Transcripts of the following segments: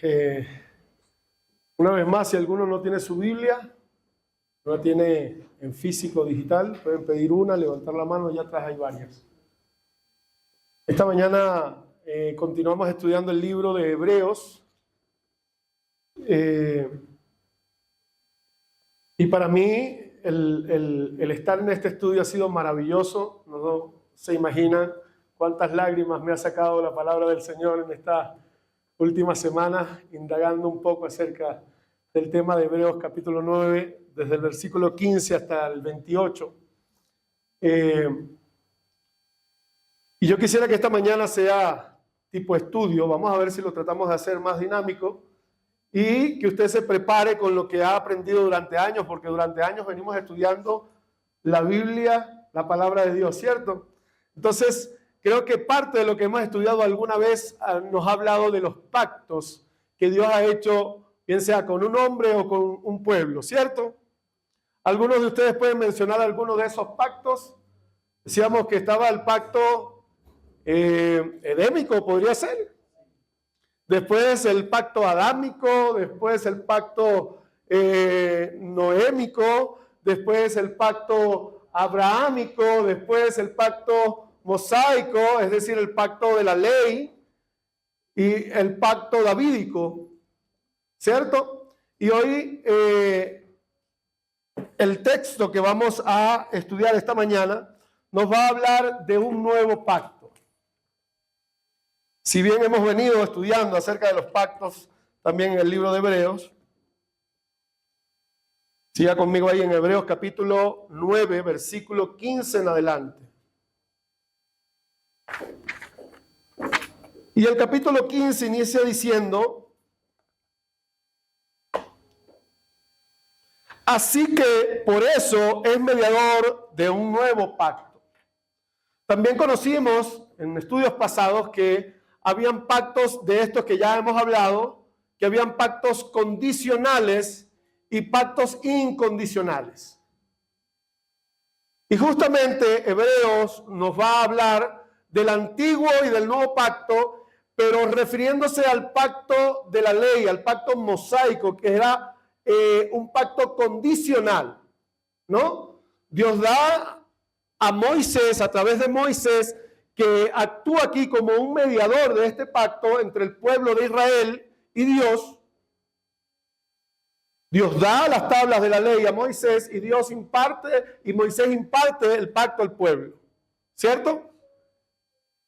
Una vez más, si alguno no tiene su Biblia, no la tiene en físico o digital, pueden pedir una, levantar la mano, ya atrás hay varias. Esta mañana continuamos estudiando el libro de Hebreos. Y para mí el estar en este estudio ha sido maravilloso. No se imaginan cuántas lágrimas me ha sacado la palabra del Señor en estas últimas semanas, indagando un poco acerca del tema de Hebreos capítulo 9, desde el versículo 15 hasta el 28. Y yo quisiera que esta mañana sea tipo estudio. Vamos a ver si lo tratamos de hacer más dinámico y que usted se prepare con lo que ha aprendido durante años, porque durante años venimos estudiando la Biblia, la palabra de Dios, ¿cierto? Entonces, creo que parte de lo que hemos estudiado alguna vez nos ha hablado de los pactos que Dios ha hecho, bien sea con un hombre o con un pueblo, ¿cierto? Algunos de ustedes pueden mencionar algunos de esos pactos. Decíamos que estaba el pacto edémico, podría ser. Después el pacto adámico, después el pacto noémico, después el pacto abrahámico, después el pacto mosaico, es decir, el pacto de la ley, y el pacto davídico, ¿cierto? Y hoy el texto que vamos a estudiar esta mañana nos va a hablar de un nuevo pacto. Si bien hemos venido estudiando acerca de los pactos también en el libro de Hebreos, siga conmigo ahí en Hebreos capítulo 9, versículo 15 en adelante. Y el capítulo 15 inicia diciendo: así que por eso es mediador de un nuevo pacto. También conocimos en estudios pasados que habían pactos de estos que ya hemos hablado, que habían pactos condicionales y pactos incondicionales. Y justamente Hebreos nos va a hablar del antiguo y del nuevo pacto, pero refiriéndose al pacto de la ley, al pacto mosaico, que era un pacto condicional, ¿no? Dios da a Moisés, a través de Moisés, que actúa aquí como un mediador de este pacto entre el pueblo de Israel y Dios. Dios da las tablas de la ley a Moisés y Dios imparte, y Moisés imparte el pacto al pueblo, ¿cierto?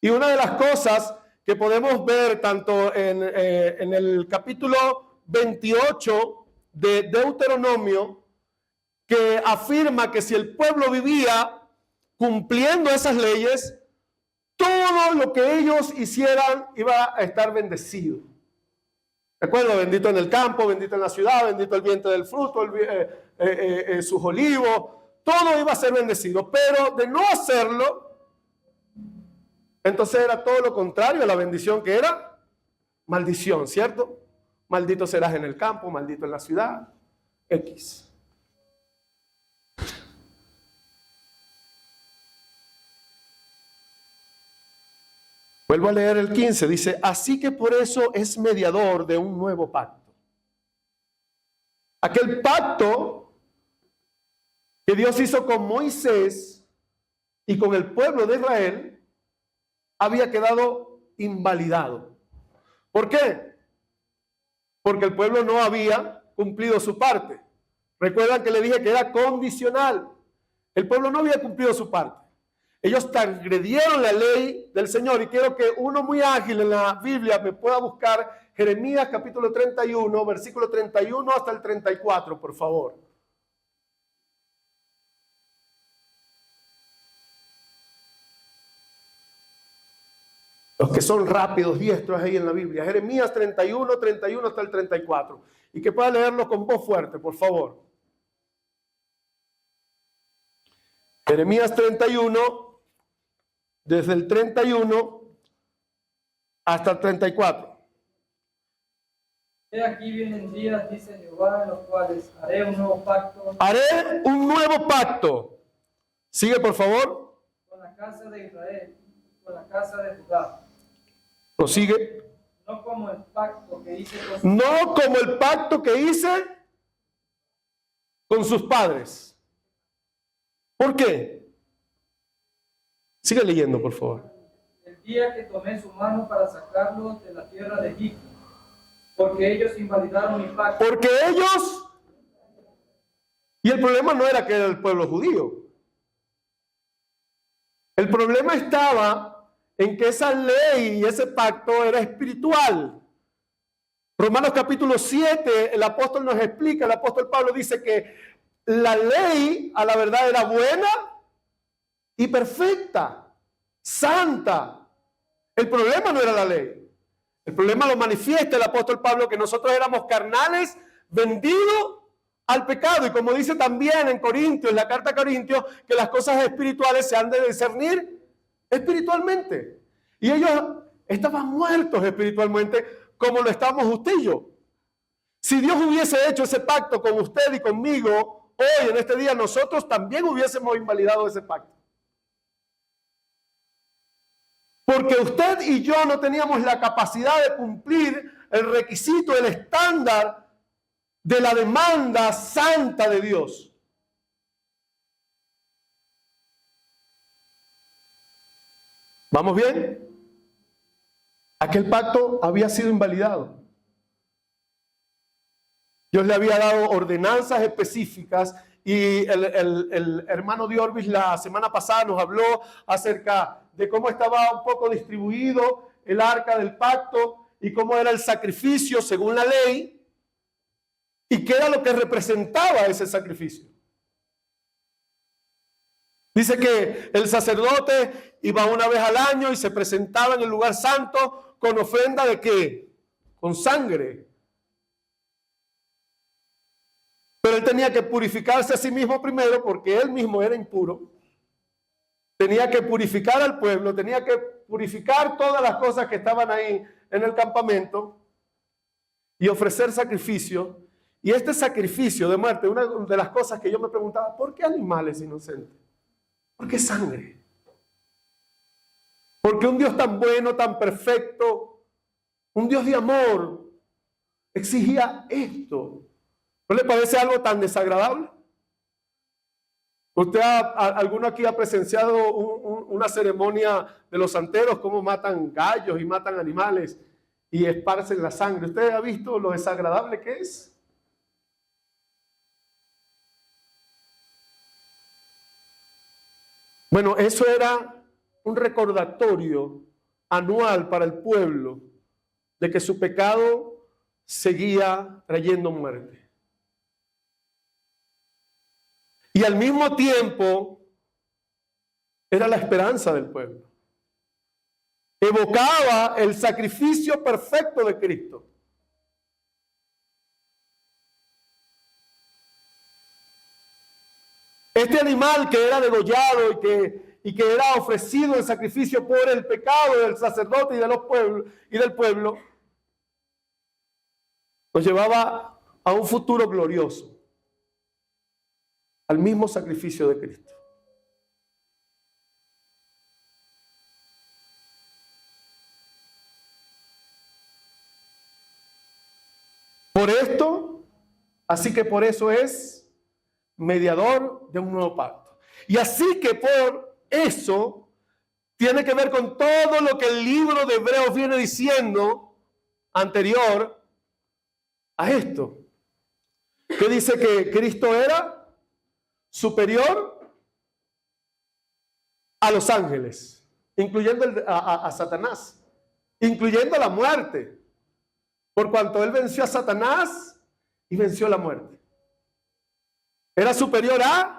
Y una de las cosas que podemos ver tanto en el capítulo 28 de Deuteronomio, que afirma que si el pueblo vivía cumpliendo esas leyes, todo lo que ellos hicieran iba a estar bendecido. ¿Recuerdo? Bendito en el campo, bendito en la ciudad, bendito el vientre del fruto, sus olivos, todo iba a ser bendecido. Pero de no hacerlo, entonces era todo lo contrario a la bendición, que era maldición, ¿cierto? Maldito serás en el campo, maldito en la ciudad, X. Vuelvo a leer el 15, dice: así que por eso es mediador de un nuevo pacto. Aquel pacto que Dios hizo con Moisés y con el pueblo de Israel había quedado invalidado. ¿Por qué? Porque el pueblo no había cumplido su parte. Recuerdan que le dije que era condicional. El pueblo no había cumplido su parte. Ellos transgredieron la ley del Señor, y quiero que uno muy ágil en la Biblia me pueda buscar Jeremías capítulo 31, versículo 31 hasta el 34, por favor. Los que son rápidos, diestros ahí en la Biblia. Jeremías 31, 31 hasta el 34. Y que pueda leerlo con voz fuerte, por favor. Jeremías 31, desde el 31 hasta el 34. He aquí vienen días, dice Jehová, en los cuales haré un nuevo pacto. Haré un nuevo pacto. Sigue, por favor. Con la casa de Israel, con la casa de Judá. Prosigue. no como el pacto que hice con sus No como el pacto que hice con sus padres. ¿Por qué? Sigue leyendo, por favor. el día que tomé su mano para sacarlos de la tierra de Egipto, porque ellos invalidaron mi pacto. Porque ellos... Y el problema no era que era el pueblo judío. El problema estaba en que esa ley y ese pacto era espiritual. Romanos capítulo 7, el apóstol nos explica, el apóstol Pablo dice que la ley a la verdad era buena y perfecta, santa. El problema no era la ley. El problema lo manifiesta el apóstol Pablo, que nosotros éramos carnales, vendidos al pecado. Y como dice también en Corintios, en la carta a Corintios, que las cosas espirituales se han de discernir espiritualmente. Y ellos estaban muertos espiritualmente, como lo estamos usted y yo. Si Dios hubiese hecho ese pacto con usted y conmigo, hoy en este día nosotros también hubiésemos invalidado ese pacto. Porque usted y yo no teníamos la capacidad de cumplir el requisito, el estándar de la demanda santa de Dios. ¿Vamos bien? Aquel pacto había sido invalidado. Dios le había dado ordenanzas específicas y el hermano Diorvis la semana pasada nos habló acerca de cómo estaba un poco distribuido el arca del pacto y cómo era el sacrificio según la ley y qué era lo que representaba ese sacrificio. Dice que el sacerdote iba una vez al año y se presentaba en el lugar santo con ofrenda de ¿qué? Con sangre. Pero él tenía que purificarse a sí mismo primero porque él mismo era impuro. Tenía que purificar al pueblo, tenía que purificar todas las cosas que estaban ahí en el campamento y ofrecer sacrificio. Y este sacrificio de muerte, una de las cosas que yo me preguntaba, ¿por qué animales inocentes? ¿Por qué sangre? ¿Por qué un Dios tan bueno, tan perfecto, un Dios de amor, exigía esto? ¿No le parece algo tan desagradable? ¿Usted, alguno aquí ha presenciado una ceremonia de los santeros, cómo matan gallos y matan animales y esparcen la sangre? ¿Usted ha visto lo desagradable que es? Bueno, eso era un recordatorio anual para el pueblo de que su pecado seguía trayendo muerte. Y al mismo tiempo era la esperanza del pueblo. Evocaba el sacrificio perfecto de Cristo. Este animal que era degollado y que era ofrecido en sacrificio por el pecado del sacerdote y de los pueblos y del pueblo, nos llevaba a un futuro glorioso, al mismo sacrificio de Cristo. Por esto, así que por eso es mediador de un nuevo pacto. Y así que por eso tiene que ver con todo lo que el libro de Hebreos viene diciendo anterior a esto. Que dice que Cristo era superior a los ángeles, incluyendo a Satanás, incluyendo la muerte, por cuanto él venció a Satanás y venció la muerte. Era superior a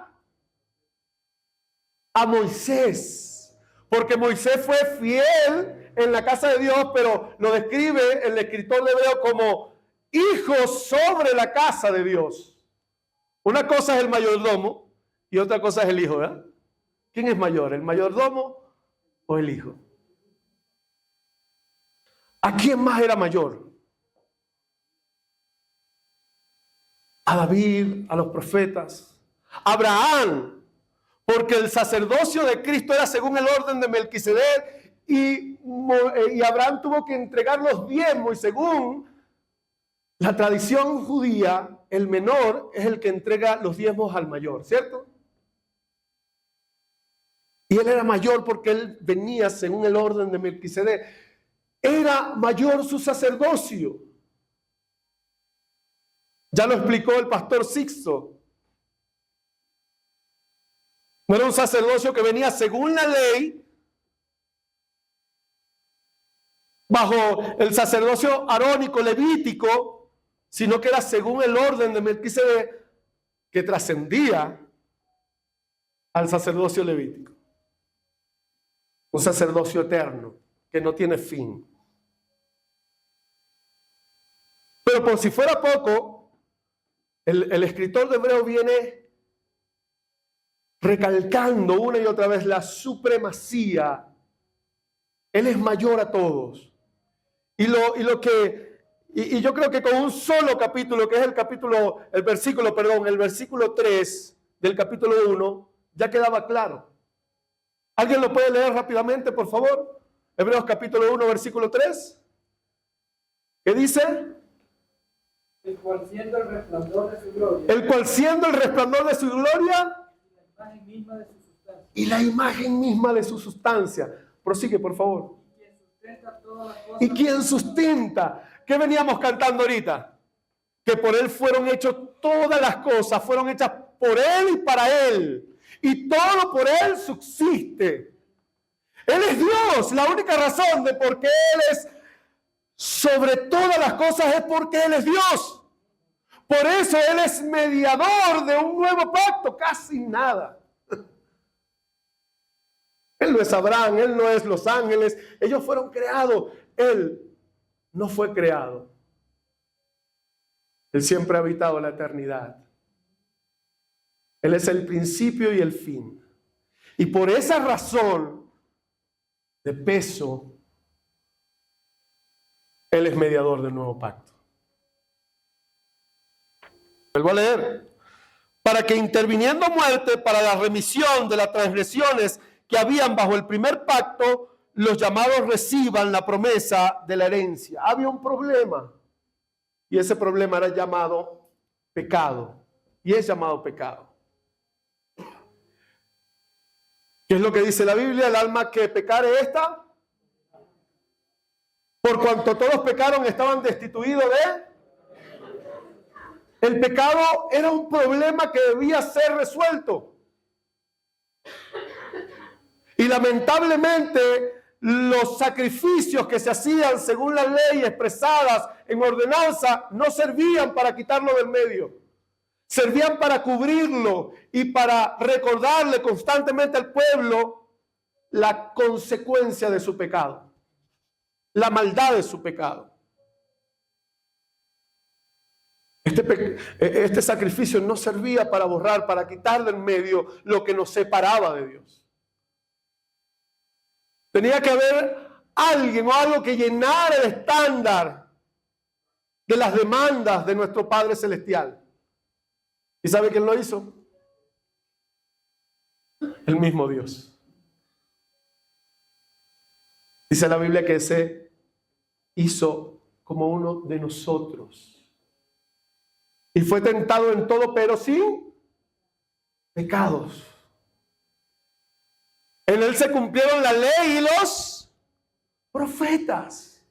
Moisés, porque Moisés fue fiel en la casa de Dios, pero lo describe el escritor de Hebreo como hijo sobre la casa de Dios. Una cosa es el mayordomo y otra cosa es el hijo, ¿verdad? ¿Quién es mayor, el mayordomo o el hijo? ¿A quién más era mayor? A David, a los profetas, a Abraham, porque el sacerdocio de Cristo era según el orden de Melquisedec y Abraham tuvo que entregar los diezmos, y según la tradición judía, el menor es el que entrega los diezmos al mayor, ¿cierto? Y él era mayor porque él venía según el orden de Melquisedec. Era mayor su sacerdocio. Ya lo explicó el pastor Sixto. No era un sacerdocio que venía según la ley, bajo el sacerdocio arónico levítico, sino que era según el orden de Melquisedec, que trascendía al sacerdocio levítico. Un sacerdocio eterno que no tiene fin. Pero por si fuera poco, el escritor de Hebreo viene recalcando una y otra vez la supremacía. Él es mayor a todos. Y yo creo que con un solo capítulo, que es el versículo 3 del capítulo 1, ya quedaba claro. ¿Alguien lo puede leer rápidamente, por favor? Hebreos capítulo 1, versículo 3. ¿Qué dice? El cual siendo el resplandor de su gloria. El cual siendo el resplandor de su gloria. La imagen misma de su sustancia. Y la imagen misma de su sustancia. Prosigue, por favor. ¿Y quién sustenta? ¿Qué veníamos cantando ahorita? Que por Él fueron hechas todas las cosas, fueron hechas por Él y para Él. Y todo por Él subsiste. Él es Dios. La única razón de por qué Él es sobre todas las cosas es porque Él es Dios. Por eso Él es mediador de un nuevo pacto. Casi nada. Él no es Abraham, Él no es los ángeles. Ellos fueron creados. Él no fue creado. Él siempre ha habitado la eternidad. Él es el principio y el fin. Y por esa razón de peso, Él es mediador del nuevo pacto. Vuelvo a leer. Para que interviniendo muerte para la remisión de las transgresiones que habían bajo el primer pacto, los llamados reciban la promesa de la herencia. Había un problema. Y ese problema era llamado pecado. Y es llamado pecado. ¿Qué es lo que dice la Biblia? El alma que pecare esta, por cuanto todos pecaron, estaban destituidos de... El pecado era un problema que debía ser resuelto. Y lamentablemente los sacrificios que se hacían según las leyes expresadas en ordenanza no servían para quitarlo del medio. Servían para cubrirlo y para recordarle constantemente al pueblo la consecuencia de su pecado, la maldad de su pecado. Este sacrificio no servía para borrar, para quitar del medio lo que nos separaba de Dios. Tenía que haber alguien o algo que llenara el estándar de las demandas de nuestro Padre Celestial. ¿Y sabe quién lo hizo? El mismo Dios. Dice la Biblia que se hizo como uno de nosotros. Y fue tentado en todo, pero sin pecados. En Él se cumplieron la ley y los profetas.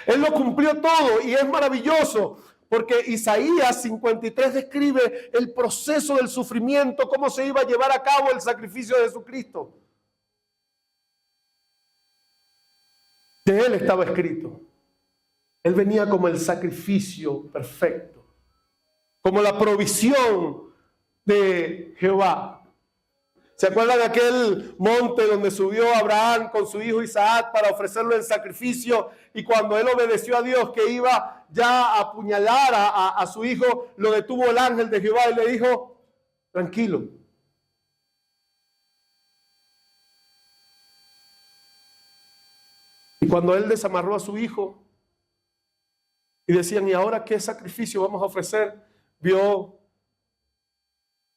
Él lo cumplió todo y es maravilloso. Porque Isaías 53 describe el proceso del sufrimiento, cómo se iba a llevar a cabo el sacrificio de Jesucristo. De Él estaba escrito. Él venía como el sacrificio perfecto, como la provisión de Jehová. ¿Se acuerdan de aquel monte donde subió Abraham con su hijo Isaac para ofrecerlo en sacrificio? Y cuando él obedeció a Dios que iba ya a apuñalar a su hijo, lo detuvo el ángel de Jehová y le dijo, tranquilo. Y cuando él desamarró a su hijo y decían, ¿y ahora qué sacrificio vamos a ofrecer? Vio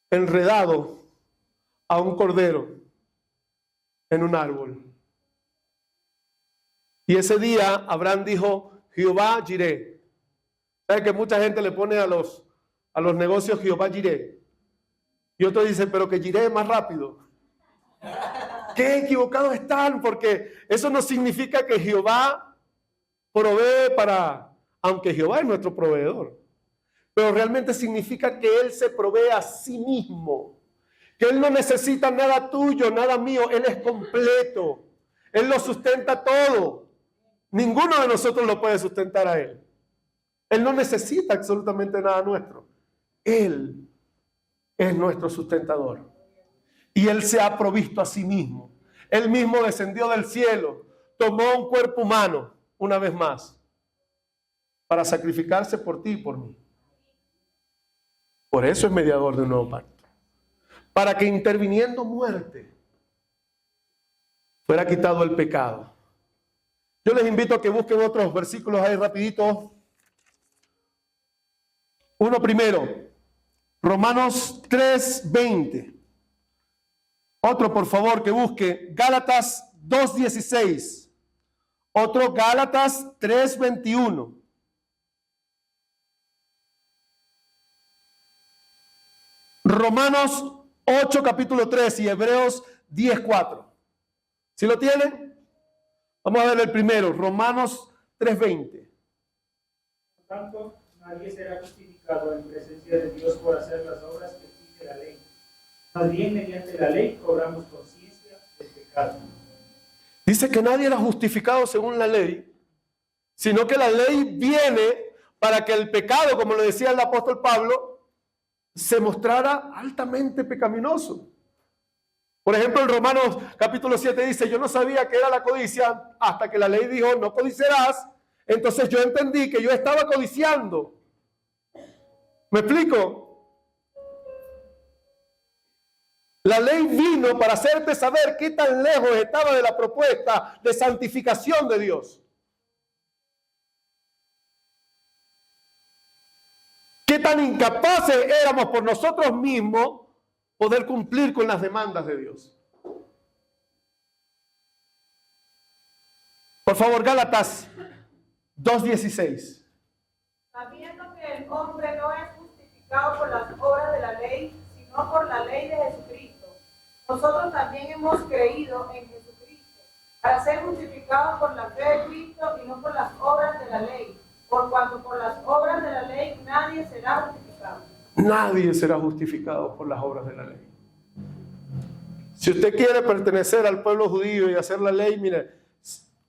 enredado a un cordero en un árbol. Y ese día Abraham dijo, Jehová Jireh. ¿Sabe que mucha gente le pone a los negocios Jehová Jireh? Y otros dicen, pero que Jireh es más rápido. Qué equivocados están, porque eso no significa que Jehová provee aunque Jehová es nuestro proveedor, pero realmente significa que Él se provee a sí mismo, que Él no necesita nada tuyo, nada mío, Él es completo, Él lo sustenta todo. Ninguno de nosotros lo puede sustentar a Él. Él no necesita absolutamente nada nuestro. Él es nuestro sustentador. Y Él se ha provisto a sí mismo. Él mismo descendió del cielo, tomó un cuerpo humano una vez más para sacrificarse por ti y por mí. Por eso es mediador de un nuevo pacto. Para que interviniendo muerte fuera quitado el pecado. Yo les invito a que busquen otros versículos ahí rapidito. Uno primero, Romanos 3:20. Otro, por favor, que busque Gálatas 2:16. Otro, Gálatas 3:21. Romanos 8, capítulo 3 y Hebreos 10:4. ¿Sí lo tienen? Vamos a ver el primero, Romanos 3:20. Por tanto, nadie será justificado en presencia de Dios por hacer las obras que exige la ley. Más bien, mediante la ley cobramos conciencia del pecado. Dice que nadie era justificado según la ley, sino que la ley viene para que el pecado, como lo decía el apóstol Pablo, se mostrara altamente pecaminoso. Por ejemplo, en Romanos capítulo 7 dice, yo no sabía qué era la codicia hasta que la ley dijo, no codiciarás. Entonces yo entendí que yo estaba codiciando. ¿Me explico? La ley vino para hacerte saber qué tan lejos estaba de la propuesta de santificación de Dios. Qué tan incapaces éramos por nosotros mismos poder cumplir con las demandas de Dios. Por favor, Gálatas 2:16. Sabiendo que el hombre no es justificado por las obras de la ley, sino por la ley de Jesucristo. Nosotros también hemos creído en Jesucristo, para ser justificados por la fe de Cristo y no por las obras de la ley, por cuanto por las obras de la ley nadie será justificado. Nadie será justificado por las obras de la ley. Si usted quiere pertenecer al pueblo judío y hacer la ley, mire,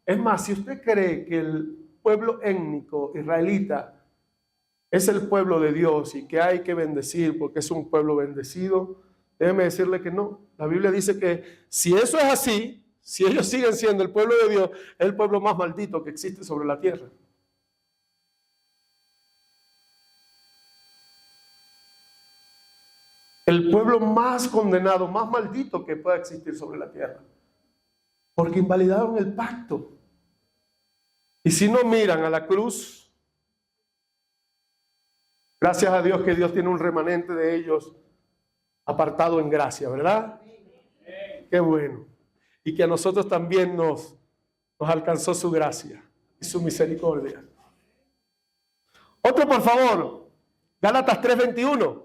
es más, si usted cree que el pueblo étnico israelita es el pueblo de Dios y que hay que bendecir porque es un pueblo bendecido, déjeme decirle que no. La Biblia dice que si eso es así, si ellos siguen siendo el pueblo de Dios, es el pueblo más maldito que existe sobre la tierra. El pueblo más condenado, más maldito que pueda existir sobre la tierra. Porque invalidaron el pacto. Y si no miran a la cruz, gracias a Dios que Dios tiene un remanente de ellos apartado en gracia, ¿verdad? Qué bueno. Y que a nosotros también nos alcanzó su gracia y su misericordia. Otro, por favor. Gálatas 3:21.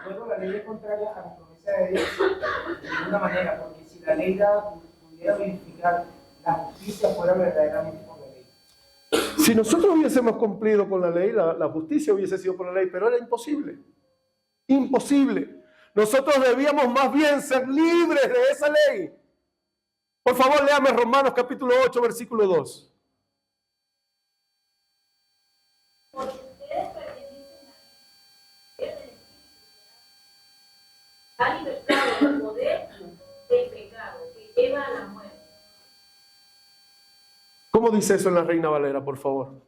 Luego, la ley es contraria a la promesa de Dios de ninguna manera, porque si la ley dada pudiera verificar, la justicia fuera verdaderamente por la ley. Si nosotros hubiésemos cumplido con la ley, la justicia hubiese sido por la ley, pero era imposible. Imposible. Nosotros debíamos más bien ser libres de esa ley. Por favor, léame Romanos capítulo 8, versículo 2. Porque ustedes pertenecen a el Espíritu, ha libertado del poder del pecado que lleva a la muerte. ¿Cómo dice eso en la Reina Valera, por favor?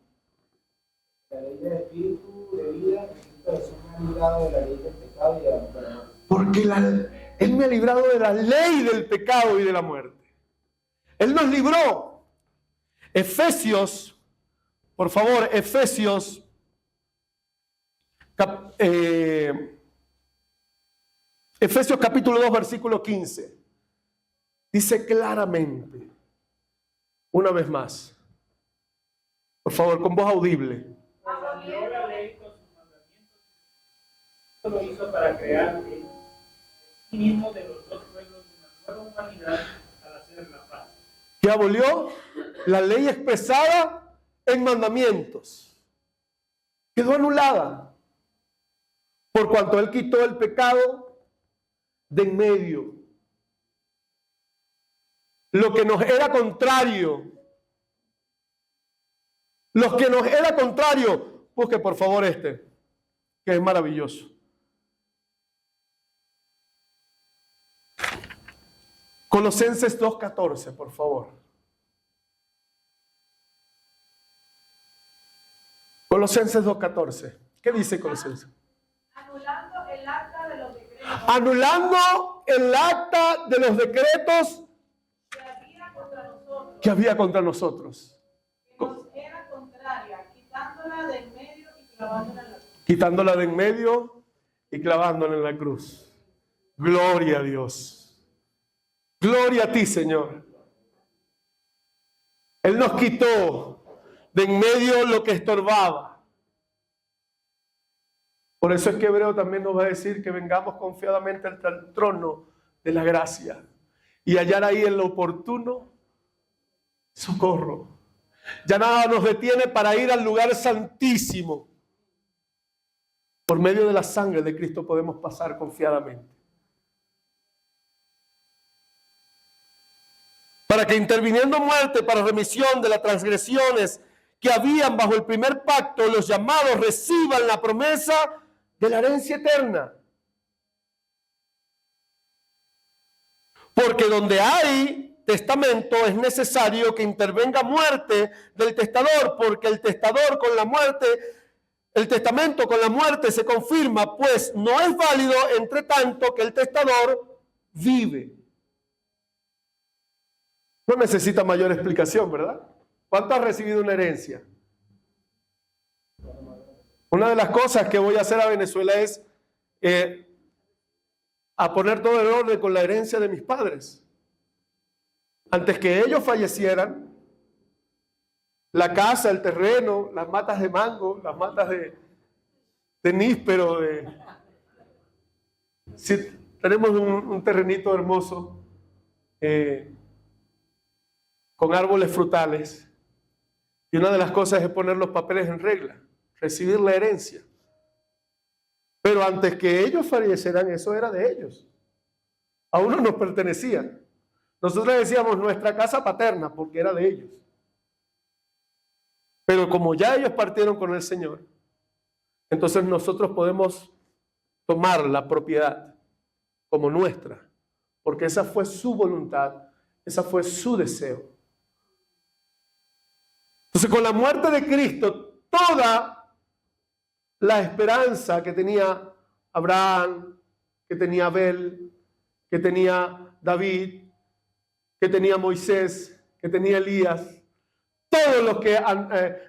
La ley del espíritu de vida, Cristo me ha librado de la ley del pecado y de la muerte. Porque Él me ha librado de la ley del pecado y de la muerte. Él nos libró. Efesios, por favor, Efesios capítulo 2, versículo 15. Dice claramente, Una vez más. Por favor, con voz audible. Abolió la ley con sus mandamientos. Esto lo hizo para crear el mismo de los dos pueblos una nueva humanidad al hacer la paz. Que abolió la ley expresada en mandamientos. Quedó anulada. Por cuanto Él quitó el pecado de en medio. Lo que nos era contrario. Los que nos era contrario. Busque por favor que es maravilloso. Colosenses 2:14, por favor. Colosenses 2:14. ¿Qué dice Colosenses? Anulando el acta de los decretos Anulando el acta de los decretos que había contra nosotros, que había contra nosotros. que nos era contraria, quitándola de en medio y clavándola en la cruz. Quitándola de en medio y clavándola en la cruz. Gloria a Dios. Gloria a ti, Señor. Él nos quitó de en medio lo que estorbaba. Por eso es que Hebreo también nos va a decir que vengamos confiadamente hasta el trono de la gracia y hallar ahí el oportuno socorro. Ya nada nos detiene para ir al lugar santísimo. Por medio de la sangre de Cristo podemos pasar confiadamente. Para que interviniendo muerte para remisión de las transgresiones que habían bajo el primer pacto, los llamados reciban la promesa de la herencia eterna. Porque donde hay testamento es necesario que intervenga muerte del testador, porque el testador con la muerte, el testamento con la muerte se confirma, pues no es válido entre tanto que el testador vive. No necesita mayor explicación, ¿verdad? ¿Cuánto has recibido una herencia? Una de las cosas que voy a hacer a Venezuela es a poner todo en orden con la herencia de mis padres. Antes que ellos fallecieran, la casa, el terreno, las matas de mango, las matas de níspero, sí, tenemos un terrenito hermoso con árboles frutales, y una de las cosas es poner los papeles en regla, recibir la herencia. Pero antes que ellos fallecieran, eso era de ellos. A uno nos pertenecía. Nosotros decíamos nuestra casa paterna porque era de ellos. Pero como ya ellos partieron con el Señor, entonces nosotros podemos tomar la propiedad como nuestra, porque esa fue su voluntad, esa fue su deseo. Entonces, con la muerte de Cristo, toda la esperanza que tenía Abraham, que tenía Abel, que tenía David, que tenía Moisés, que tenía Elías, todos los que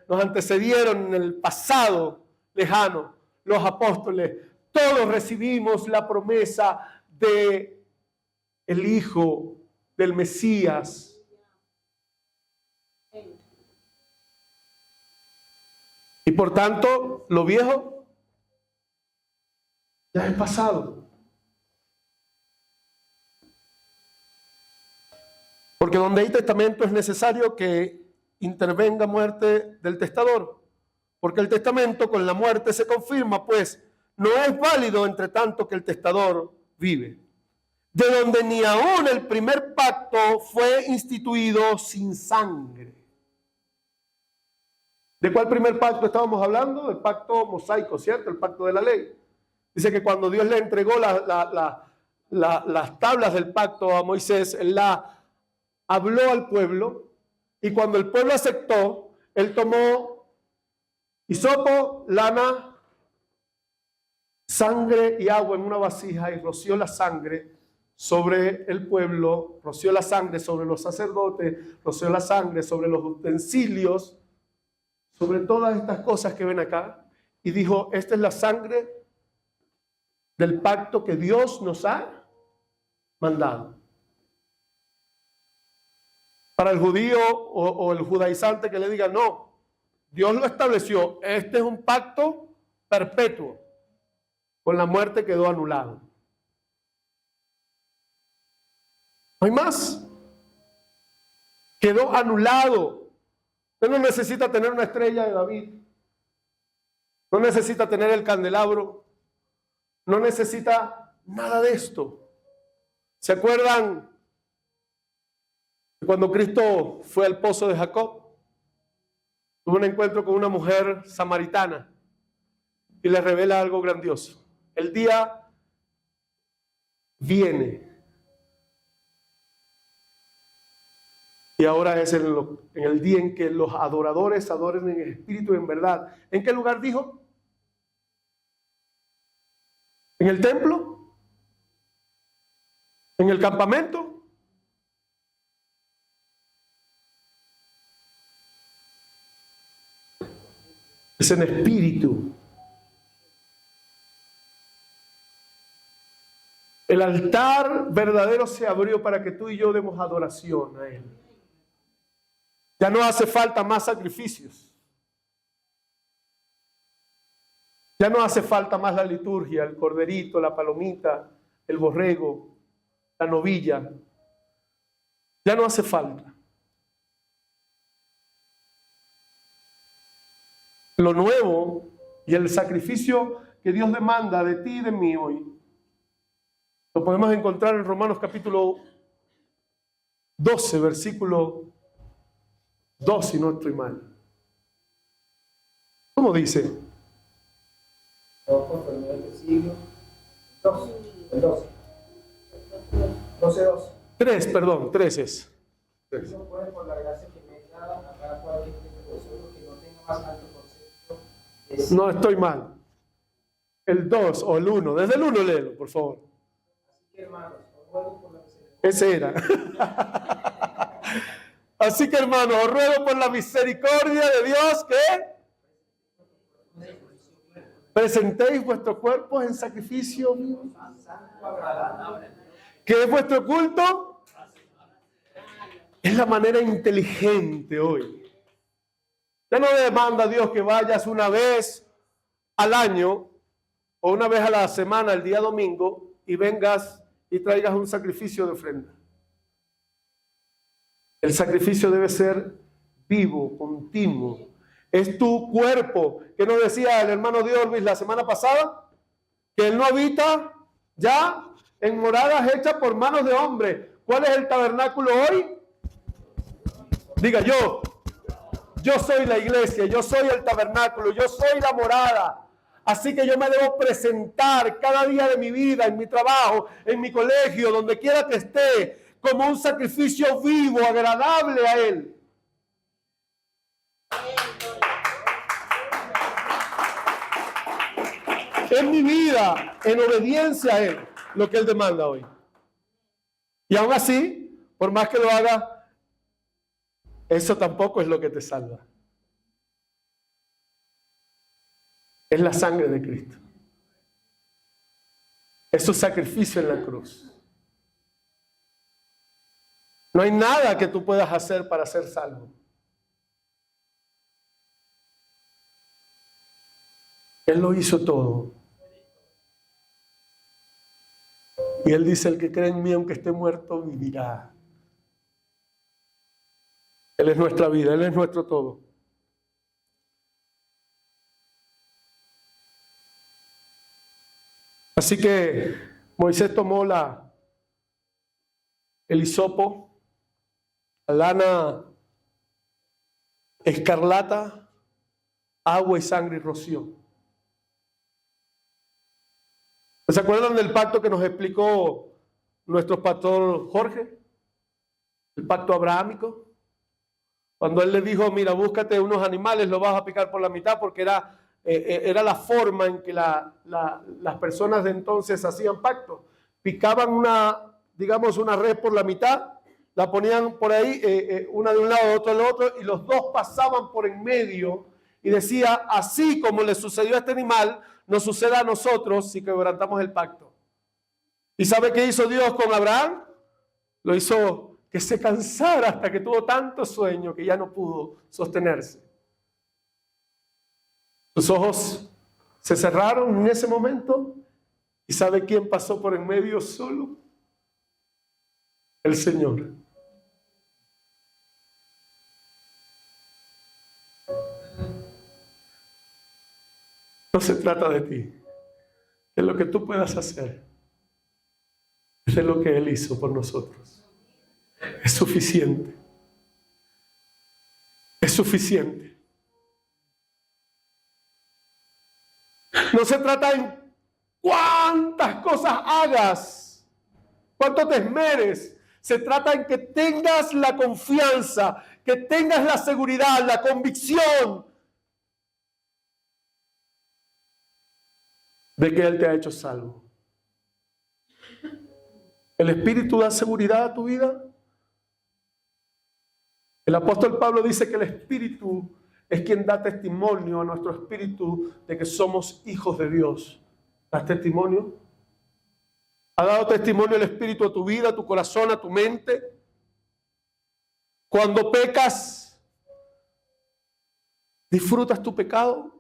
nos antecedieron en el pasado lejano, los apóstoles, todos recibimos la promesa de el Hijo del Mesías. Y por tanto, lo viejo ya es pasado. Porque donde hay testamento es necesario que intervenga muerte del testador. Porque el testamento con la muerte se confirma, pues no es válido entre tanto que el testador vive. De donde ni aún el primer pacto fue instituido sin sangre. ¿De cuál primer pacto estábamos hablando? Del pacto mosaico, ¿cierto? El pacto de la ley. Dice que cuando Dios le entregó las tablas del pacto a Moisés, él la habló al pueblo, y cuando el pueblo aceptó, él tomó hisopo, lana, sangre y agua en una vasija y roció la sangre sobre el pueblo, roció la sangre sobre los sacerdotes, roció la sangre sobre los utensilios, sobre todas estas cosas que ven acá, y dijo, esta es la sangre del pacto que Dios nos ha mandado. Para el judío o el judaizante que le diga, no, Dios lo estableció, este es un pacto perpetuo, con la muerte quedó anulado. No hay más. Quedó anulado. Usted no necesita tener una estrella de David. No necesita tener el candelabro. No necesita nada de esto. ¿Se acuerdan cuando Cristo fue al pozo de Jacob? Tuvo un encuentro con una mujer samaritana y le revela algo grandioso. El día viene. Y ahora es en el día en que los adoradores adoren en espíritu y en verdad. ¿En qué lugar dijo? ¿En el templo? ¿En el campamento? Es en espíritu. El altar verdadero se abrió para que tú y yo demos adoración a Él. Ya no hace falta más sacrificios. Ya no hace falta más la liturgia, el corderito, la palomita, el borrego, la novilla. Ya no hace falta. Lo nuevo y el sacrificio que Dios demanda de ti y de mí hoy, lo podemos encontrar en Romanos capítulo 12, versículo 2, si no estoy mal. ¿Cómo dice? Conforme al siglo 12. 3 es. No puede por la gracia que me es dada a cada cual de vosotros que no tenga más alto concepto de sí. No estoy mal. El 2 o el 1. Desde el 1 léelo, por favor. Así que hermanos, os ruego por la misericordia. Ese era. Así que hermanos, os ruego por la misericordia de Dios que presentéis vuestros cuerpos en sacrificio vivo. ¿Qué es vuestro culto? Es la manera inteligente hoy. Ya no demanda a Dios que vayas una vez al año o una vez a la semana, el día domingo, y vengas y traigas un sacrificio de ofrenda. El sacrificio debe ser vivo, continuo. Es tu cuerpo, que nos decía el hermano Diorvis la semana pasada, que él no habita ya en moradas hechas por manos de hombre. ¿Cuál es el tabernáculo hoy? Diga yo soy la iglesia, yo soy el tabernáculo, yo soy la morada. Así que yo me debo presentar cada día de mi vida, en mi trabajo, en mi colegio, donde quiera que esté, como un sacrificio vivo, agradable a Él. En mi vida, en obediencia a Él, lo que Él demanda hoy. Y aún así, por más que lo haga, eso tampoco es lo que te salva. Es la sangre de Cristo. Es su sacrificio en la cruz. No hay nada que tú puedas hacer para ser salvo. Él lo hizo todo. Y Él dice, el que cree en mí, aunque esté muerto, vivirá. Él es nuestra vida, Él es nuestro todo. Así que Moisés tomó el hisopo, la lana escarlata, agua y sangre y roció. ¿Se acuerdan del pacto que nos explicó nuestro pastor Jorge? El pacto abrahámico. Cuando él le dijo, mira, búscate unos animales, los vas a picar por la mitad, porque era la forma en que las personas de entonces hacían pacto. Picaban una red por la mitad, la ponían por ahí, una de un lado, otra del otro, y los dos pasaban por en medio, y decía, así como le sucedió a este animal, nos suceda a nosotros si quebrantamos el pacto. ¿Y sabe qué hizo Dios con Abraham? Lo hizo que se cansara hasta que tuvo tanto sueño que ya no pudo sostenerse. Sus ojos se cerraron en ese momento y ¿sabe quién pasó por en medio solo? El Señor. No se trata de ti, de lo que tú puedas hacer, es de lo que Él hizo por nosotros. Es suficiente. Es suficiente. No se trata en cuántas cosas hagas, cuánto te esmeres. Se trata en que tengas la confianza, que tengas la seguridad, la convicción de que Él te ha hecho salvo. ¿El Espíritu da seguridad a tu vida? El apóstol Pablo dice que el Espíritu es quien da testimonio a nuestro espíritu de que somos hijos de Dios. ¿Das testimonio? ¿Ha dado testimonio el Espíritu a tu vida, a tu corazón, a tu mente? Cuando pecas, ¿disfrutas tu pecado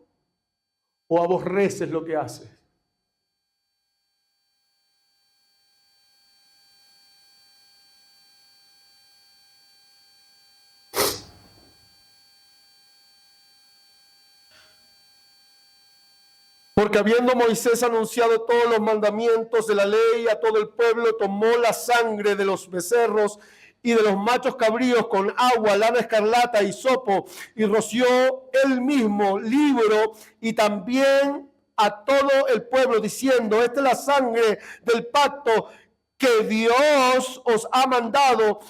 o aborreces lo que haces? Porque habiendo Moisés anunciado todos los mandamientos de la ley a todo el pueblo, tomó la sangre de los becerros y de los machos cabríos con agua, lana escarlata y hisopo, y roció él mismo libro y también a todo el pueblo, diciendo: esta es la sangre del pacto que Dios os ha mandado.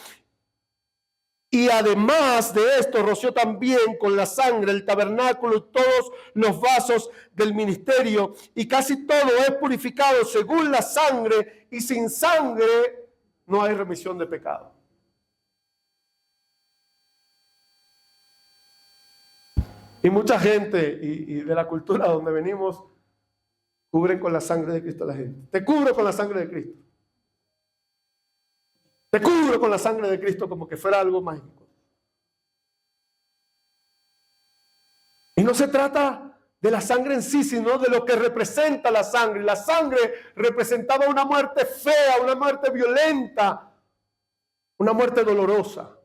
Y además de esto, roció también con la sangre el tabernáculo y todos los vasos del ministerio. Y casi todo es purificado según la sangre, y sin sangre no hay remisión de pecado. Y mucha gente, y de la cultura donde venimos, cubren con la sangre de Cristo a la gente. Te cubro con la sangre de Cristo. Te cubro con la sangre de Cristo como que fuera algo mágico. Y no se trata de la sangre en sí, sino de lo que representa la sangre. La sangre representaba una muerte fea, una muerte violenta, una muerte dolorosa.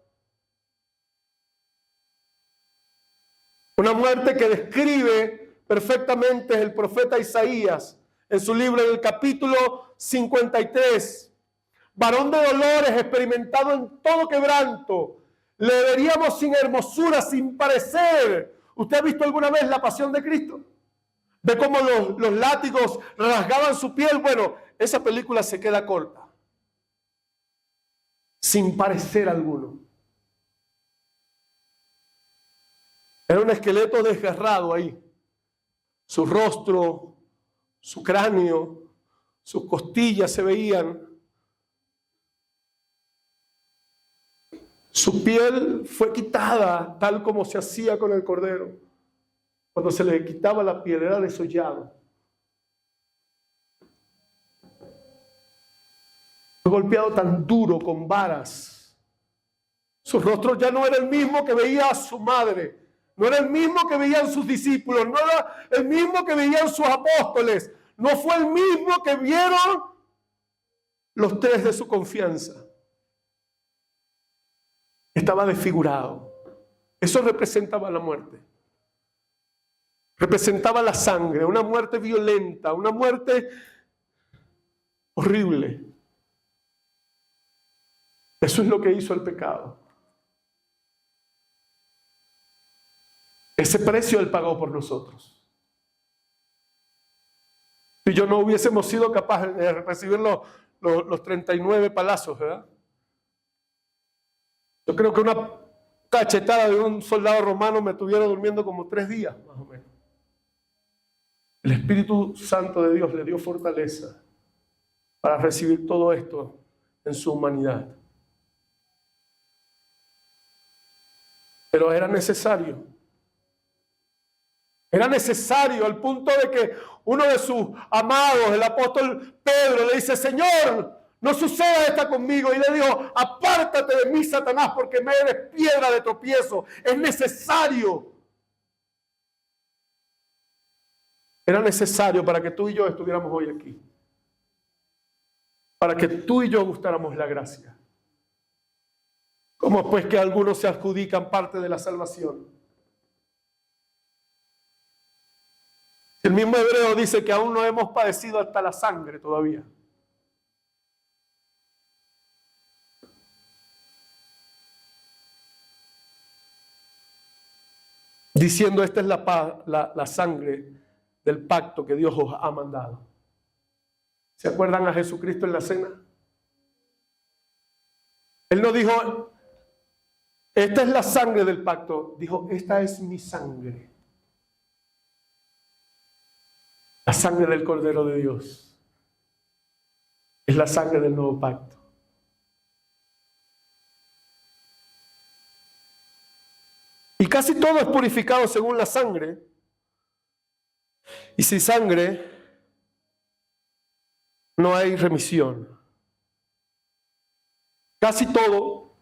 Una muerte que describe perfectamente el profeta Isaías en su libro, en el capítulo 53. Varón de dolores, experimentado en todo quebranto, le veríamos sin hermosura, sin parecer. ¿Usted ha visto alguna vez la pasión de Cristo? ¿Ve cómo los látigos rasgaban su piel? Bueno, esa película se queda corta. Sin parecer alguno. Era un esqueleto desgarrado ahí. Su rostro, su cráneo, sus costillas se veían. Su piel fue quitada tal como se hacía con el cordero. Cuando se le quitaba la piel era desollado. Fue golpeado tan duro con varas. Su rostro ya no era el mismo que veía a su madre. No era el mismo que veían sus discípulos. No era el mismo que veían sus apóstoles. No fue el mismo que vieron los tres de su confianza. Estaba desfigurado. Eso representaba la muerte. Representaba la sangre, una muerte violenta, una muerte horrible. Eso es lo que hizo el pecado. Ese precio Él pagó por nosotros. Si yo no hubiésemos sido capaces de recibir los 39 palazos, ¿verdad? Yo creo que una cachetada de un soldado romano me tuviera durmiendo como 3 días, más o menos. El Espíritu Santo de Dios le dio fortaleza para recibir todo esto en su humanidad. Pero era necesario. Era necesario al punto de que uno de sus amados, el apóstol Pedro, le dice: Señor, no suceda esta conmigo. Y le dijo, apártate de mí, Satanás, porque me eres piedra de tropiezo. Es necesario. Era necesario para que tú y yo estuviéramos hoy aquí. Para que tú y yo gustáramos la gracia. ¿Cómo pues que algunos se adjudican parte de la salvación? El mismo Hebreo dice que aún no hemos padecido hasta la sangre todavía. Diciendo, esta es la sangre del pacto que Dios os ha mandado. ¿Se acuerdan a Jesucristo en la cena? Él no dijo, esta es la sangre del pacto. Dijo, esta es mi sangre. La sangre del Cordero de Dios. Es la sangre del nuevo pacto. Y casi todo es purificado según la sangre. Y sin sangre no hay remisión. Casi todo,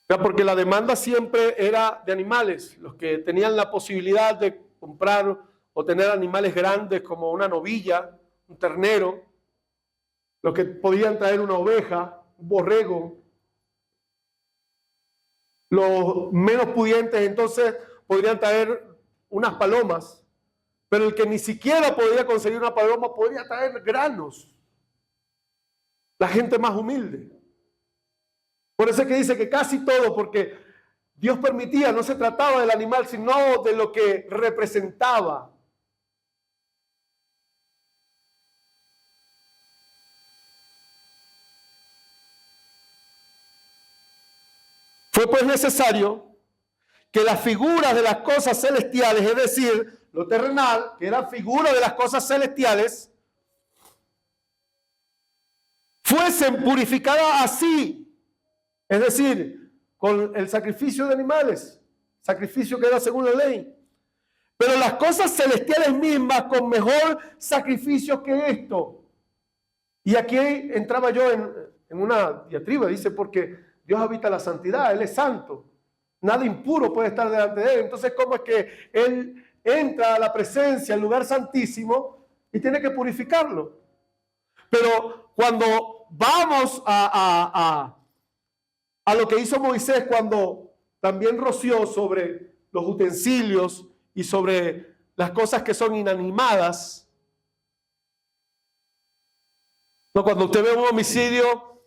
porque la demanda siempre era de animales. Los que tenían la posibilidad de comprar o tener animales grandes como una novilla, un ternero, los que podían traer una oveja, un borrego. Los menos pudientes entonces podrían traer unas palomas. Pero el que ni siquiera podía conseguir una paloma podría traer granos. La gente más humilde. Por eso es que dice que casi todo, porque Dios permitía, no se trataba del animal, sino de lo que representaba. Fue pues necesario que las figuras de las cosas celestiales, es decir, lo terrenal, que era figura de las cosas celestiales, fuesen purificadas así, es decir, con el sacrificio de animales, sacrificio que era según la ley. Pero las cosas celestiales mismas con mejor sacrificio que esto. Y aquí entraba yo en una diatriba, dice, porque Dios habita la santidad, Él es santo. Nada impuro puede estar delante de Él. Entonces, ¿cómo es que Él entra a la presencia, al lugar santísimo, y tiene que purificarlo? Pero cuando vamos a lo que hizo Moisés cuando también roció sobre los utensilios y sobre las cosas que son inanimadas. No, cuando usted ve un homicidio,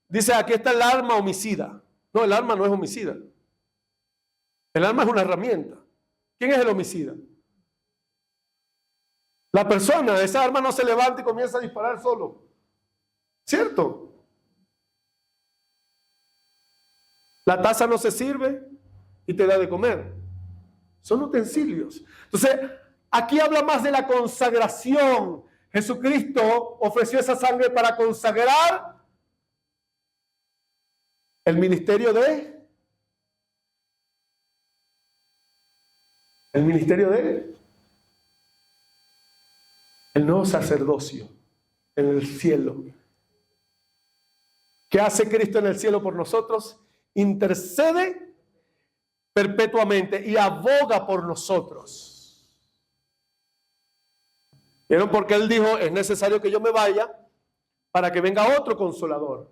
dice, aquí está el arma homicida. No, el arma no es homicida. El arma es una herramienta. ¿Quién es el homicida? La persona. Esa arma no se levanta y comienza a disparar solo. ¿Cierto? La taza no se sirve y te da de comer. Son utensilios. Entonces, aquí habla más de la consagración. Jesucristo ofreció esa sangre para consagrar el ministerio de el nuevo sacerdocio en el cielo. ¿Qué hace Cristo en el cielo por nosotros? Intercede perpetuamente y aboga por nosotros. ¿Vieron? Porque Él dijo, es necesario que yo me vaya para que venga otro consolador.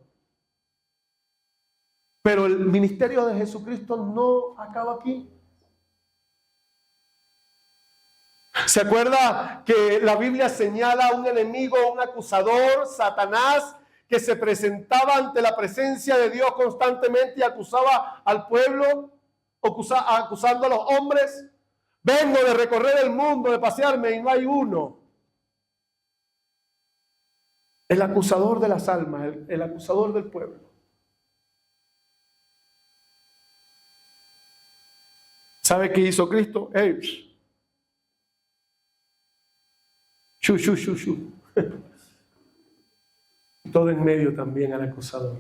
Pero el ministerio de Jesucristo no acaba aquí. ¿Se acuerda que la Biblia señala a un enemigo, un acusador, Satanás, que se presentaba ante la presencia de Dios constantemente y acusaba al pueblo, acusando a los hombres? Vengo de recorrer el mundo, de pasearme y no hay uno. El acusador de las almas, el acusador del pueblo. ¿Sabe qué hizo Cristo? Todo en medio también al acusador.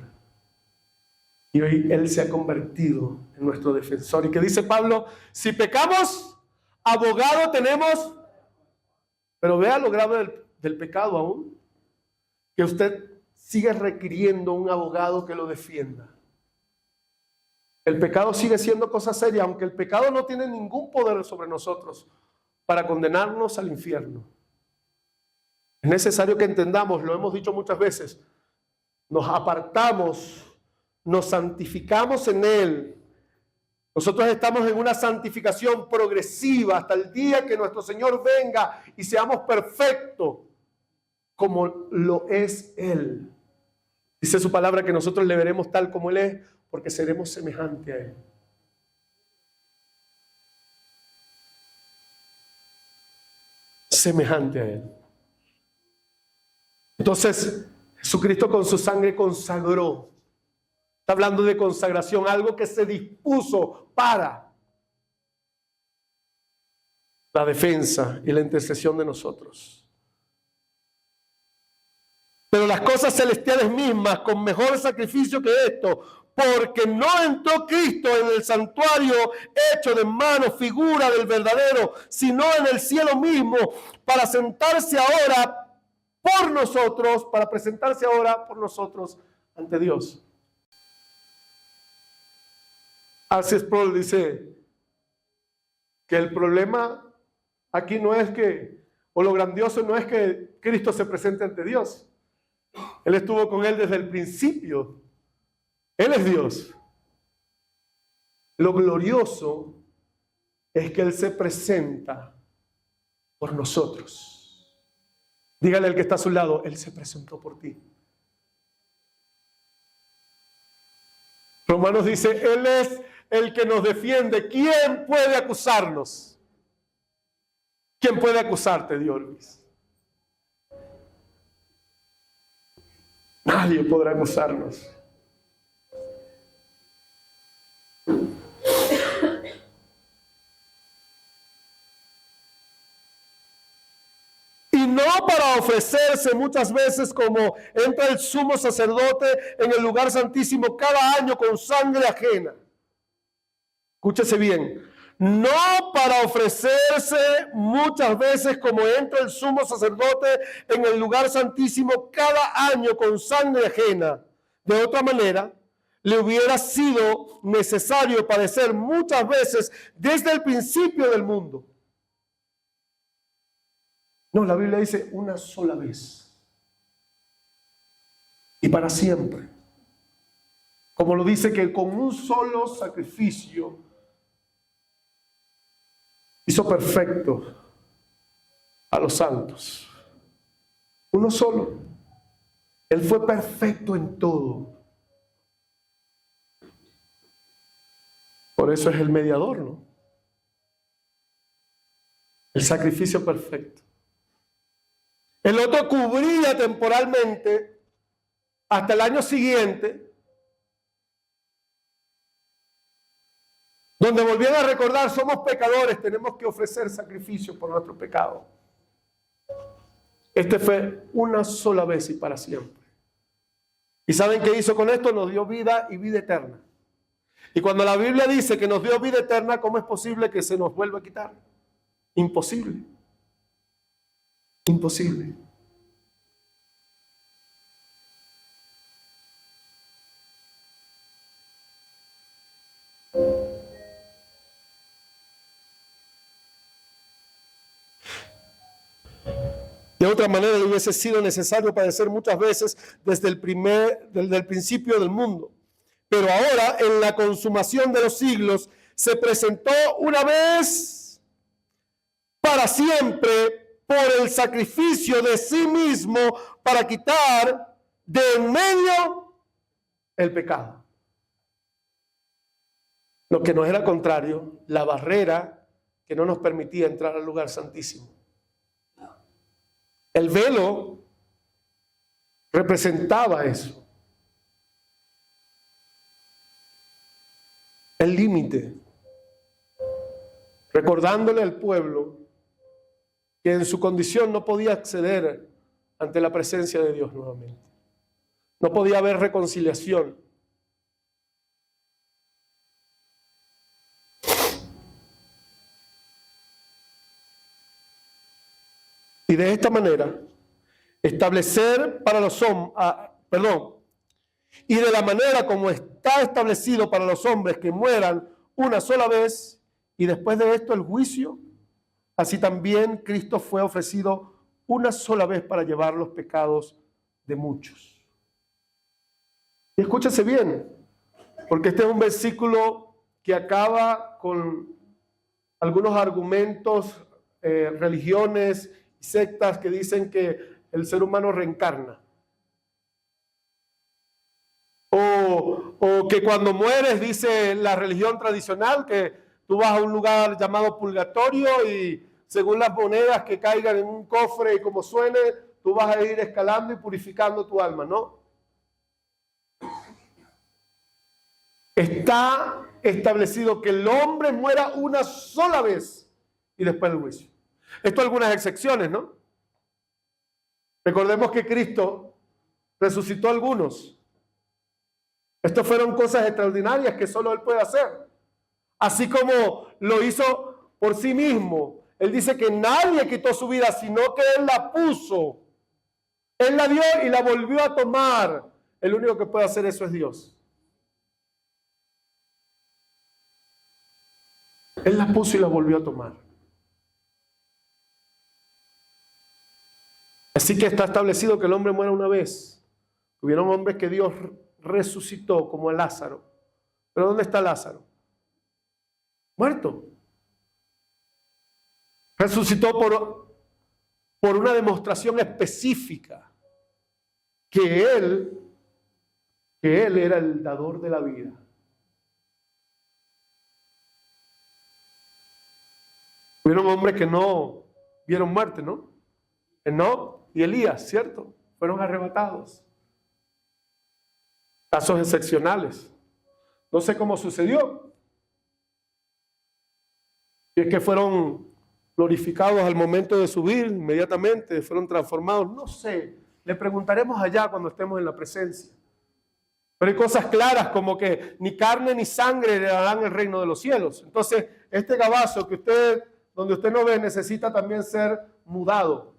Y hoy Él se ha convertido en nuestro defensor. ¿Y qué dice Pablo? Si pecamos, abogado tenemos. Pero vea lo grave del pecado aún. Que usted sigue requiriendo un abogado que lo defienda. El pecado sigue siendo cosa seria, aunque el pecado no tiene ningún poder sobre nosotros para condenarnos al infierno. Es necesario que entendamos, lo hemos dicho muchas veces, nos apartamos, nos santificamos en Él. Nosotros estamos en una santificación progresiva hasta el día que nuestro Señor venga y seamos perfectos como lo es Él. Dice su palabra que nosotros le veremos tal como Él es, porque seremos semejantes a Él. Semejante a Él. Entonces, Jesucristo con su sangre consagró. Está hablando de consagración, algo que se dispuso para la defensa y la intercesión de nosotros. Pero las cosas celestiales mismas, con mejor sacrificio que esto, porque no entró Cristo en el santuario hecho de mano, figura del verdadero, sino en el cielo mismo, para sentarse ahora por nosotros, para presentarse ahora por nosotros ante Dios. R.C. Sproul dice que el problema aquí no es que, o lo grandioso no es que Cristo se presente ante Dios. Él estuvo con Él desde el principio. Él es Dios. Lo glorioso es que Él se presenta por nosotros. Dígale al que está a su lado, Él se presentó por ti. Romanos dice, Él es el que nos defiende. ¿Quién puede acusarnos? ¿Quién puede acusarte, Dios Luis? Nadie podrá acusarnos. Y no para ofrecerse muchas veces como entra el sumo sacerdote en el lugar santísimo cada año con sangre ajena. Escúchese bien. No para ofrecerse muchas veces como entra el sumo sacerdote en el lugar santísimo cada año con sangre ajena. De otra manera, le hubiera sido necesario padecer muchas veces desde el principio del mundo. No, la Biblia dice una sola vez. Y para siempre. Como lo dice que con un solo sacrificio hizo perfecto a los santos. Uno solo. Él fue perfecto en todo. Por eso es el mediador, ¿no? El sacrificio perfecto. El otro cubría temporalmente hasta el año siguiente, donde volvían a recordar, somos pecadores, tenemos que ofrecer sacrificio por nuestro pecado. Este fue una sola vez y para siempre. ¿Y saben qué hizo con esto? Nos dio vida y vida eterna. Y cuando la Biblia dice que nos dio vida eterna, ¿cómo es posible que se nos vuelva a quitar? Imposible. Imposible. De otra manera, le hubiese sido necesario padecer muchas veces desde el principio del mundo. Pero ahora, en la consumación de los siglos, se presentó una vez para siempre por el sacrificio de sí mismo para quitar de en medio el pecado. Lo que nos era contrario, la barrera que no nos permitía entrar al lugar santísimo. El velo representaba eso. El límite. Recordándole al pueblo que en su condición no podía acceder ante la presencia de Dios nuevamente. No podía haber reconciliación. Y de esta manera, establecer para los y de la manera como está establecido para los hombres que mueran una sola vez y después de esto el juicio, así también Cristo fue ofrecido una sola vez para llevar los pecados de muchos. Y escúchese bien, porque este es un versículo que acaba con algunos argumentos, religiones y sectas que dicen que el ser humano reencarna. O que cuando mueres, dice la religión tradicional, que tú vas a un lugar llamado purgatorio y según las monedas que caigan en un cofre y como suene, tú vas a ir escalando y purificando tu alma, ¿no? Está establecido que el hombre muera una sola vez y después del juicio. Esto algunas excepciones, ¿no? Recordemos que Cristo resucitó a algunos. Estas fueron cosas extraordinarias que solo Él puede hacer. Así como lo hizo por sí mismo. Él dice que nadie quitó su vida, sino que Él la puso. Él la dio y la volvió a tomar. El único que puede hacer eso es Dios. Él la puso y la volvió a tomar. Así que está establecido que el hombre muera una vez. Hubieron hombres que Dios resucitó, como a Lázaro. ¿Pero dónde está Lázaro? Muerto. Resucitó por una demostración específica que él era el dador de la vida. Hubieron hombres que no vieron muerte, ¿no? Enoc y Elías, ¿cierto? Fueron arrebatados. Casos excepcionales. No sé cómo sucedió. Si es que fueron glorificados al momento de subir, inmediatamente fueron transformados. No sé. Le preguntaremos allá cuando estemos en la presencia. Pero hay cosas claras como que ni carne ni sangre heredarán el reino de los cielos. Entonces, este gabazo que donde usted no ve, necesita también ser mudado.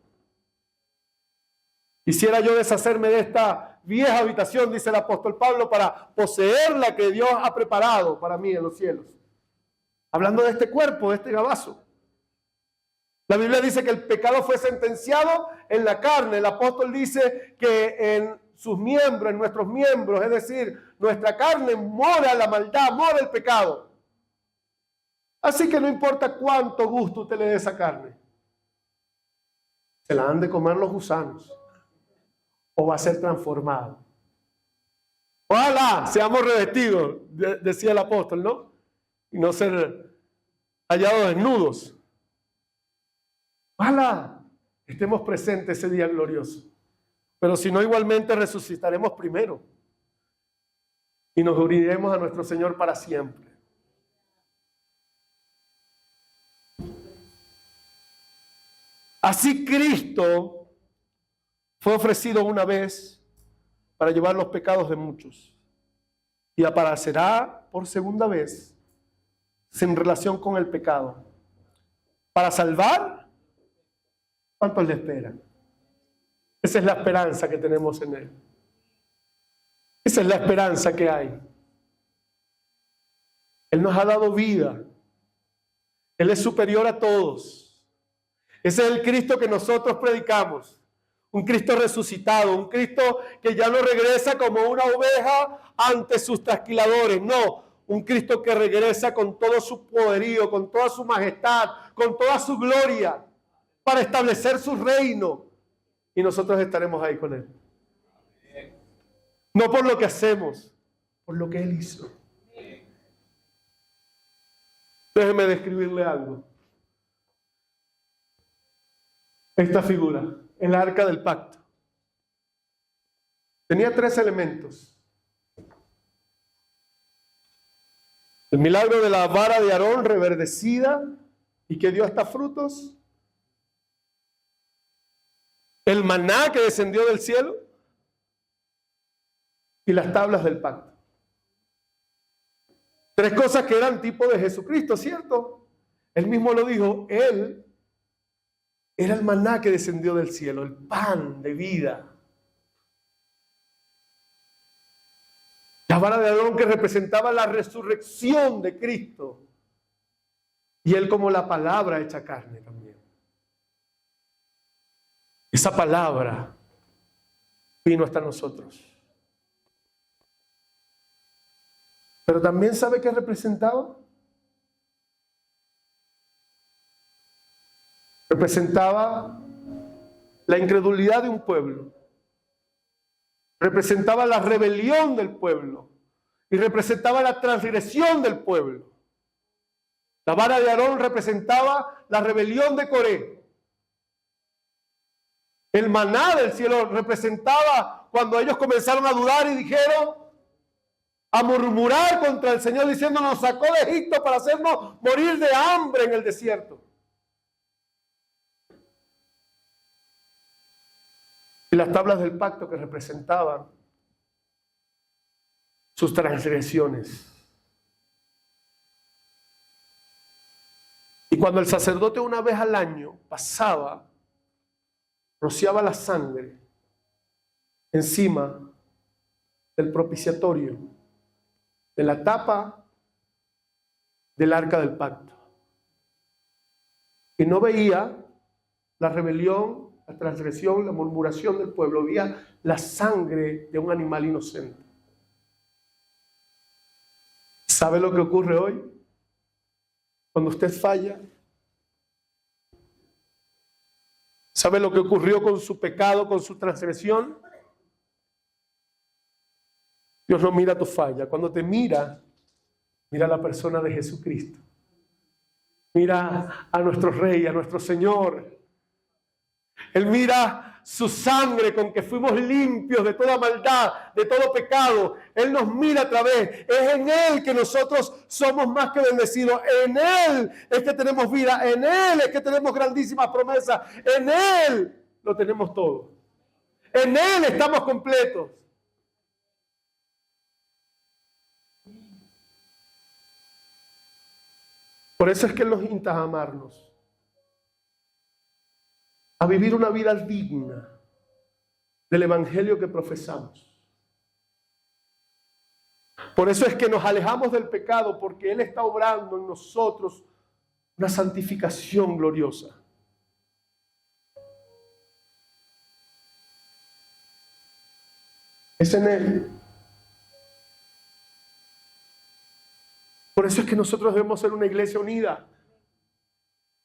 Quisiera yo deshacerme de esta vieja habitación, dice el apóstol Pablo, para poseer la que Dios ha preparado para mí en los cielos. Hablando de este cuerpo, de este gabazo. La Biblia dice que el pecado fue sentenciado en la carne. El apóstol dice que en sus miembros, en nuestros miembros, es decir, nuestra carne mora la maldad, mora el pecado. Así que no importa cuánto gusto usted le dé a esa carne. Se la han de comer los gusanos. O va a ser transformado. Ojalá seamos revestidos, decía el apóstol, ¿no? Y no ser hallados desnudos. Ojalá estemos presentes ese día glorioso. Pero si no, igualmente resucitaremos primero. Y nos uniremos a nuestro Señor para siempre. Así Cristo fue ofrecido una vez para llevar los pecados de muchos y aparecerá por segunda vez sin relación con el pecado para salvar. ¿Cuántos le esperan? Esa es la esperanza que tenemos en Él. Esa es la esperanza que hay. Él nos ha dado vida. Él es superior a todos. Ese es el Cristo que nosotros predicamos. Un Cristo resucitado, un Cristo que ya no regresa como una oveja ante sus trasquiladores. No, un Cristo que regresa con todo su poderío, con toda su majestad, con toda su gloria, para establecer su reino. Y nosotros estaremos ahí con Él. No por lo que hacemos, por lo que Él hizo. Déjeme describirle algo. Esta figura, el arca del pacto, tenía 3 elementos. El milagro de la vara de Aarón reverdecida y que dio hasta frutos. El maná que descendió del cielo y las tablas del pacto. 3 cosas que eran tipo de Jesucristo, ¿cierto? Él mismo lo dijo, Él era el maná que descendió del cielo, el pan de vida. La vara de Aarón que representaba la resurrección de Cristo. Y Él como la palabra hecha carne también. Esa palabra vino hasta nosotros. Pero también ¿sabe qué representaba? Representaba la incredulidad de un pueblo. Representaba la rebelión del pueblo. Y representaba la transgresión del pueblo. La vara de Aarón representaba la rebelión de Coré. El maná del cielo representaba cuando ellos comenzaron a dudar y dijeron, a murmurar contra el Señor diciendo, nos sacó de Egipto para hacernos morir de hambre en el desierto. Y las tablas del pacto que representaban sus transgresiones. Y cuando el sacerdote una vez al año pasaba, rociaba la sangre encima del propiciatorio, de la tapa del arca del pacto. Y no veía la rebelión, la transgresión, la murmuración del pueblo, veía la sangre de un animal inocente. ¿Sabe lo que ocurre hoy? Cuando usted falla, ¿sabe lo que ocurrió con su pecado, con su transgresión? Dios no mira tu falla. Cuando te mira, mira a la persona de Jesucristo. Mira a nuestro Rey, a nuestro Señor. Él mira su sangre con que fuimos limpios de toda maldad, de todo pecado. Él nos mira a través. Es en Él que nosotros somos más que bendecidos. En Él es que tenemos vida. En Él es que tenemos grandísimas promesas. En Él lo tenemos todo. En Él estamos completos. Por eso es que Él nos insta a amarnos, a vivir una vida digna del evangelio que profesamos. Por eso es que nos alejamos del pecado, porque Él está obrando en nosotros una santificación gloriosa. Es en Él. Por eso es que nosotros debemos ser una iglesia unida.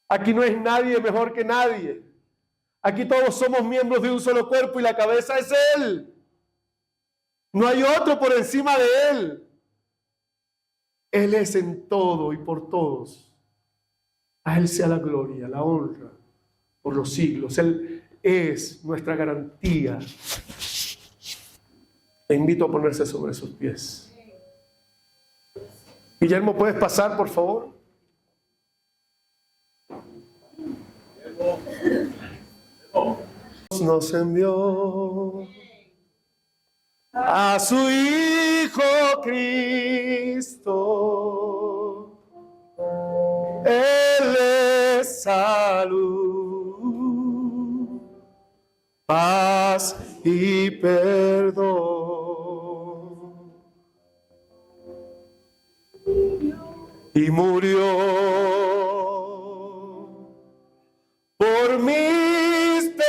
Aquí no es nadie mejor que nadie. Aquí todos somos miembros de un solo cuerpo y la cabeza es Él. No hay otro por encima de Él. Él es en todo y por todos. A Él sea la gloria, la honra por los siglos. Él es nuestra garantía. Te invito a ponerse sobre sus pies. Guillermo, ¿puedes pasar, por favor? Nos envió a su Hijo Cristo. Él es salud, paz y perdón. Y murió por mis pecados.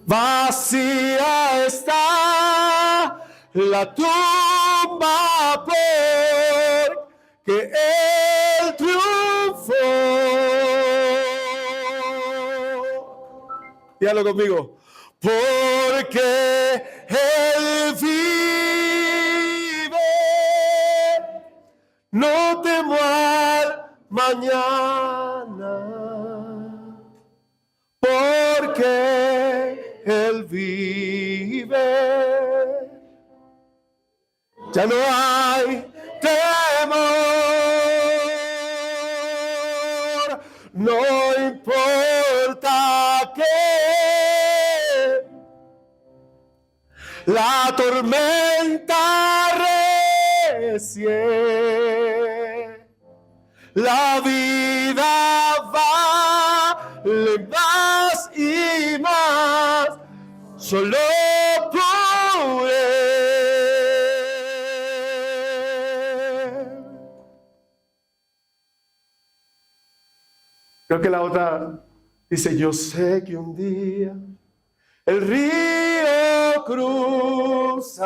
Vacía está la tumba porque Él triunfó. Dígalo conmigo. Porque Él vive, no temo al mañana, porque Él vive, ya no hay temor, no importa que la tormenta recie, la vida vale más y más. solo por Él. Creo que la otra dice, yo sé que un día el río cruzaré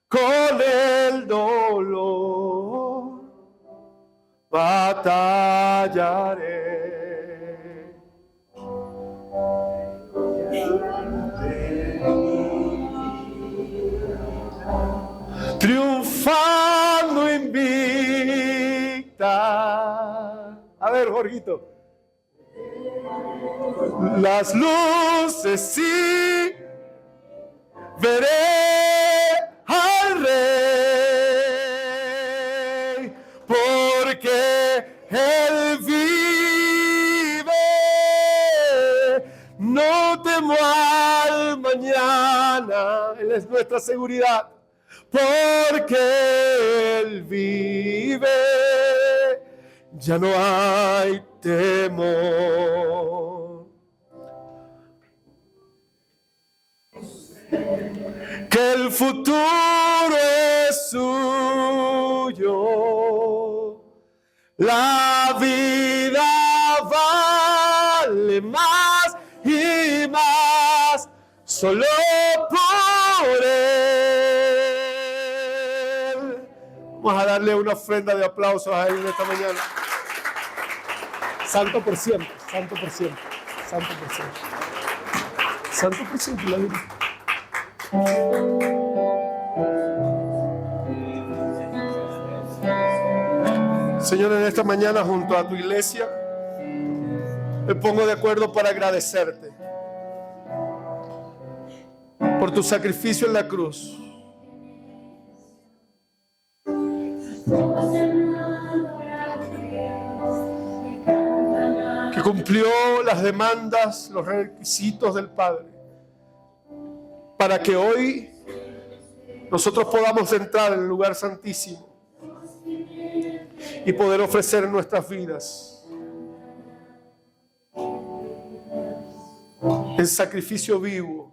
con el dolor, batallaré. Triunfando invicta. A ver, Jorgito. Las luces sí, veré al Rey, porque Él vive. No temo al mañana, Él es nuestra seguridad, porque Él vive. Ya no hay temor. Que el futuro es suyo. La vida vale más y más solo por Él. Vamos a darle una ofrenda de aplausos a Él en esta mañana. Santo por siempre, santo por siempre, santo por siempre. Santo por siempre, la Biblia. Señor, en esta mañana junto a tu iglesia me pongo de acuerdo para agradecerte por tu sacrificio en la cruz, que cumplió las demandas, los requisitos del Padre, para que hoy nosotros podamos entrar en el lugar santísimo y poder ofrecer nuestras vidas en sacrificio vivo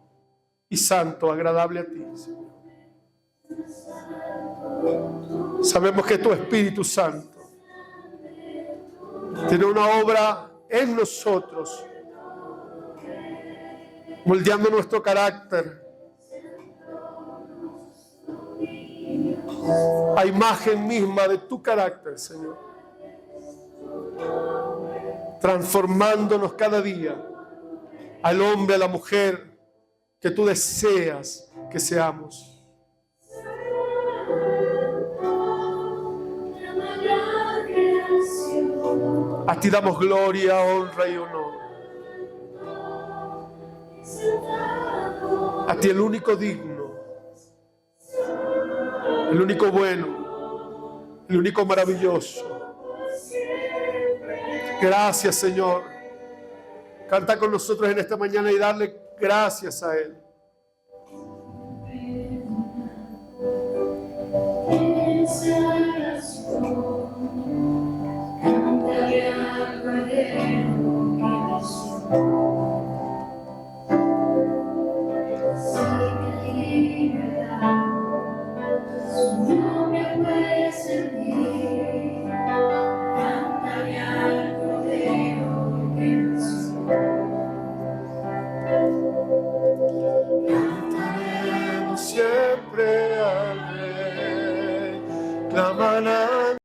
y santo, agradable a ti, Señor. Sabemos que tu Espíritu Santo tiene una obra en nosotros, moldeando nuestro carácter a imagen misma de tu carácter, Señor, transformándonos cada día al hombre, a la mujer que tú deseas que seamos. A ti damos gloria, honra y honor. A ti el único digno, el único bueno, el único maravilloso. Gracias, Señor. Canta con nosotros en esta mañana y darle gracias a Él.